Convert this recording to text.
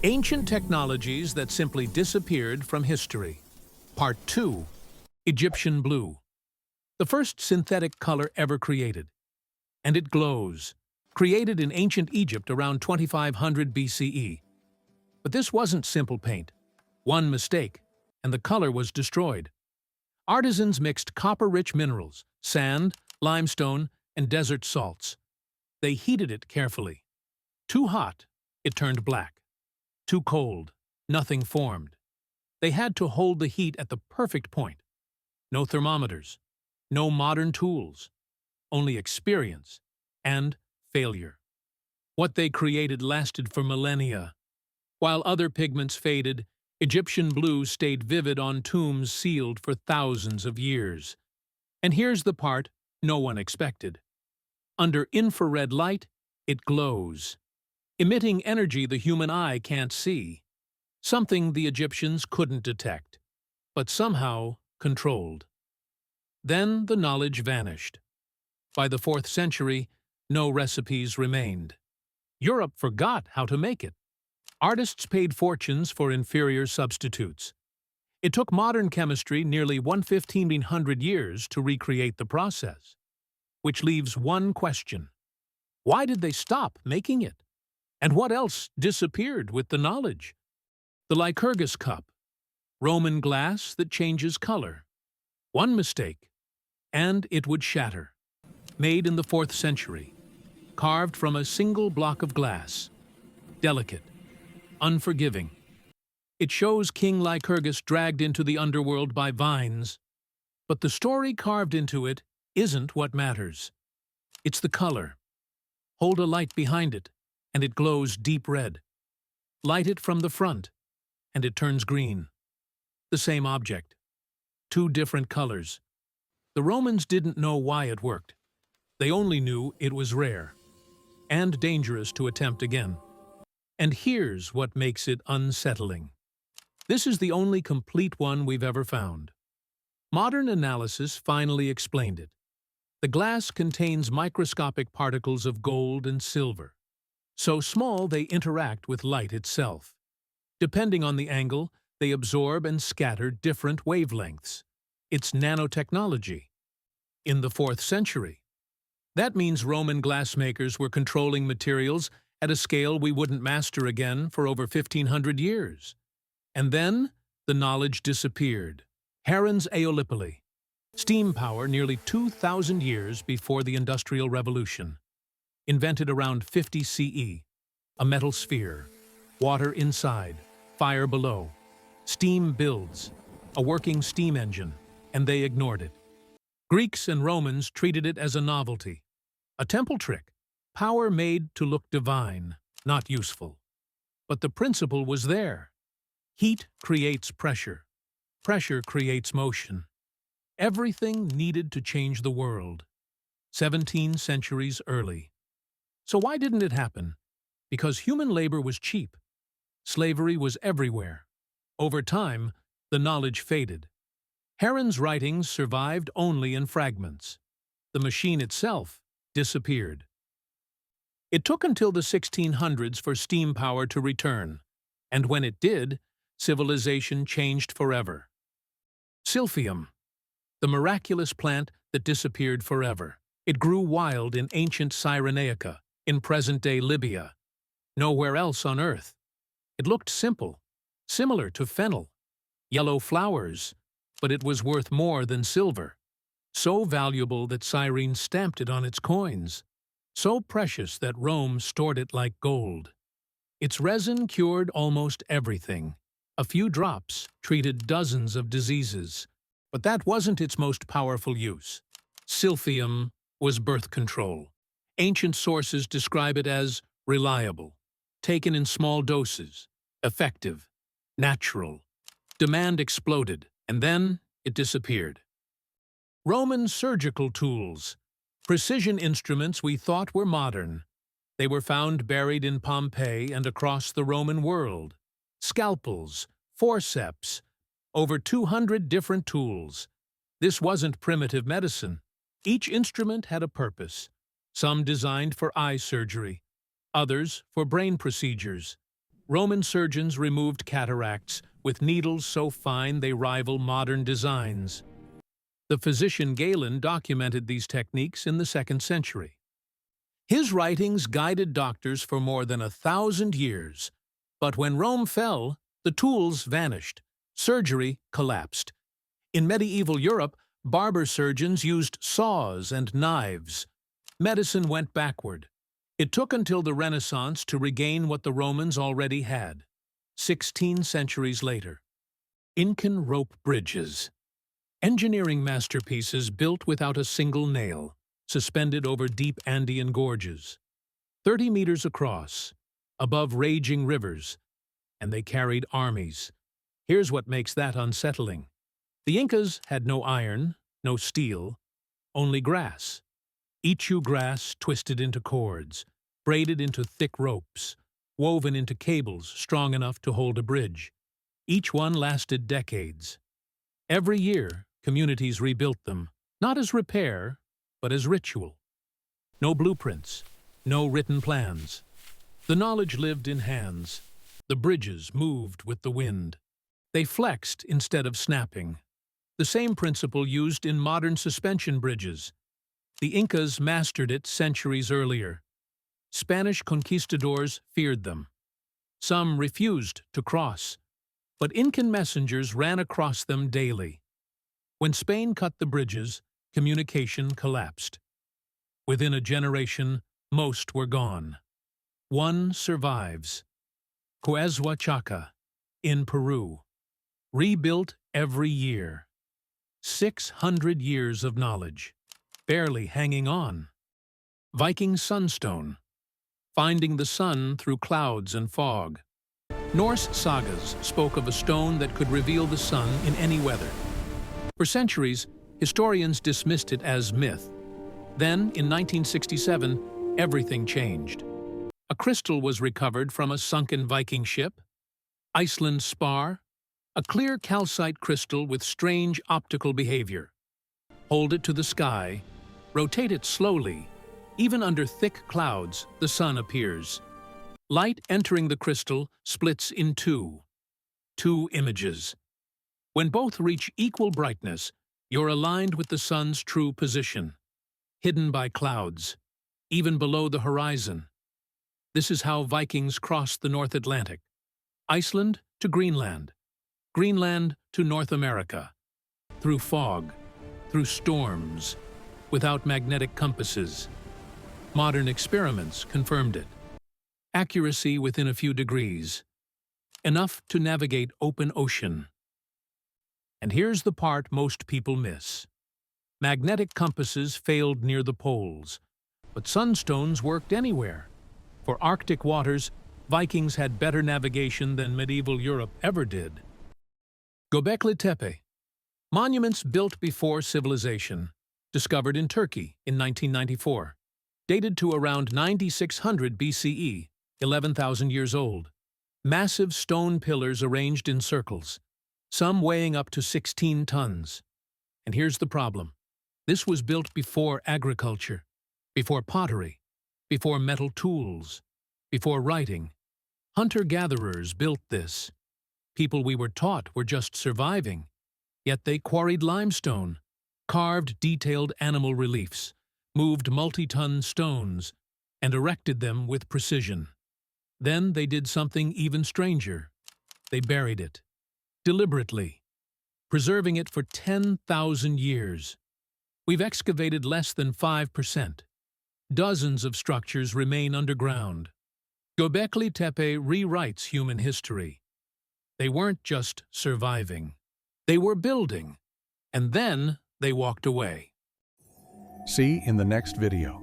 Ancient technologies that simply disappeared from history. Part 2. Egyptian blue. The first synthetic color ever created. And it glows. Created in ancient Egypt around 2500 BCE. But this wasn't simple paint. One mistake, and the color was destroyed. Artisans mixed copper-rich minerals, sand, limestone, and desert salts. They heated it carefully. Too hot, it turned black. Too cold, nothing formed. They had to hold the heat at the perfect point. No thermometers, no modern tools, only experience and failure. What they created lasted for millennia. While other pigments faded, Egyptian blue stayed vivid on tombs sealed for thousands of years. And here's the part no one expected. Under infrared light, it glows, emitting energy the human eye can't see, something the Egyptians couldn't detect, but somehow controlled. Then the knowledge vanished. By the 4th century, no recipes remained. Europe forgot how to make it. Artists paid fortunes for inferior substitutes. It took modern chemistry nearly 1,500 years to recreate the process. Which leaves one question. Why did they stop making it? And what else disappeared with the knowledge? The Lycurgus cup, Roman glass that changes color. One mistake, and it would shatter. Made in the 4th century, carved from a single block of glass. Delicate, unforgiving. It shows King Lycurgus dragged into the underworld by vines. But the story carved into it isn't what matters. It's the color. Hold a light behind it, and it glows deep red. Light it from the front, and it turns green. The same object. Two different colors. The Romans didn't know why it worked. They only knew it was rare and dangerous to attempt again. And here's what makes it unsettling. This is the only complete one we've ever found. Modern analysis finally explained it. The glass contains microscopic particles of gold and silver, so small they interact with light itself. Depending on the angle, they absorb and scatter different wavelengths. It's nanotechnology. In the 4th century. That means Roman glassmakers were controlling materials at a scale we wouldn't master again for over 1,500 years. And then, the knowledge disappeared. Heron's Aeolipile. Steam power nearly 2,000 years before the Industrial Revolution. Invented around 50 CE. A metal sphere. Water inside. Fire below. Steam builds. A working steam engine. And they ignored it. Greeks and Romans treated it as a novelty. A temple trick. Power made to look divine, not useful. But the principle was there. Heat creates pressure. Pressure creates motion. Everything needed to change the world. 17 centuries early. So why didn't it happen? Because human labor was cheap. Slavery was everywhere. Over time, the knowledge faded. Heron's writings survived only in fragments. The machine itself disappeared. It took until the 1600s for steam power to return, and when it did, civilization changed forever. Silphium, the miraculous plant that disappeared forever. It grew wild in ancient Cyrenaica, in present-day Libya. Nowhere else on Earth. It looked simple, similar to fennel. Yellow flowers, but it was worth more than silver. So valuable that Cyrene stamped it on its coins. So precious that Rome stored it like gold. Its resin cured almost everything. A few drops treated dozens of diseases. But that wasn't its most powerful use. Silphium was birth control. Ancient sources describe it as reliable, taken in small doses, effective, natural. Demand exploded, and then it disappeared. Roman surgical tools, precision instruments we thought were modern. They were found buried in Pompeii and across the Roman world. Scalpels, forceps, over 200 different tools. This wasn't primitive medicine. Each instrument had a purpose, some designed for eye surgery, others for brain procedures. Roman surgeons removed cataracts with needles so fine they rival modern designs. The physician Galen documented these techniques in the 2nd century. His writings guided doctors for more than 1,000 years. But when Rome fell, the tools vanished. Surgery collapsed. In medieval Europe, barber surgeons used saws and knives. Medicine went backward. It took until the Renaissance to regain what the Romans already had. 16 centuries later. Incan rope bridges. Engineering masterpieces built without a single nail, suspended over deep Andean gorges. 30 meters across, above raging rivers, and they carried armies. Here's what makes that unsettling. The Incas had no iron, no steel, only grass. Ichu grass twisted into cords, braided into thick ropes, woven into cables strong enough to hold a bridge. Each one lasted decades. Every year, communities rebuilt them, not as repair, but as ritual. No blueprints, no written plans. The knowledge lived in hands. The bridges moved with the wind. They flexed instead of snapping. The same principle used in modern suspension bridges. The Incas mastered it centuries earlier. Spanish conquistadors feared them. Some refused to cross, but Incan messengers ran across them daily. When Spain cut the bridges, communication collapsed. Within a generation, most were gone. One survives. Coahuachaca, in Peru. Rebuilt every year. 600 years of knowledge, barely hanging on. Viking sunstone, finding the sun through clouds and fog. Norse sagas spoke of a stone that could reveal the sun in any weather. For centuries, historians dismissed it as myth. Then, in 1967, everything changed. A crystal was recovered from a sunken Viking ship. Iceland's spar, a clear calcite crystal with strange optical behavior. Hold it to the sky, rotate it slowly. Even under thick clouds, the sun appears. Light entering the crystal splits in two images. When both reach equal brightness, you're aligned with the sun's true position, hidden by clouds, even below the horizon. This is how Vikings crossed the North Atlantic. Iceland to Greenland, Greenland to North America, through fog, through storms, without magnetic compasses. Modern experiments confirmed it. Accuracy within a few degrees, enough to navigate open ocean. And here's the part most people miss. Magnetic compasses failed near the poles, but sunstones worked anywhere. For Arctic waters, Vikings had better navigation than medieval Europe ever did. Göbekli Tepe, monuments built before civilization, discovered in Turkey in 1994, dated to around 9600 BCE, 11,000 years old. Massive stone pillars arranged in circles, some weighing up to 16 tons. And here's the problem. This was built before agriculture, before pottery, before metal tools, before writing. Hunter-gatherers built this. People we were taught were just surviving. Yet they quarried limestone, carved detailed animal reliefs, moved multi-ton stones, and erected them with precision. Then they did something even stranger. They buried it, deliberately, preserving it for 10,000 years. We've excavated less than 5%. Dozens of structures remain underground. Göbekli Tepe rewrites human history. They weren't just surviving. They were building. And then they walked away. See in the next video.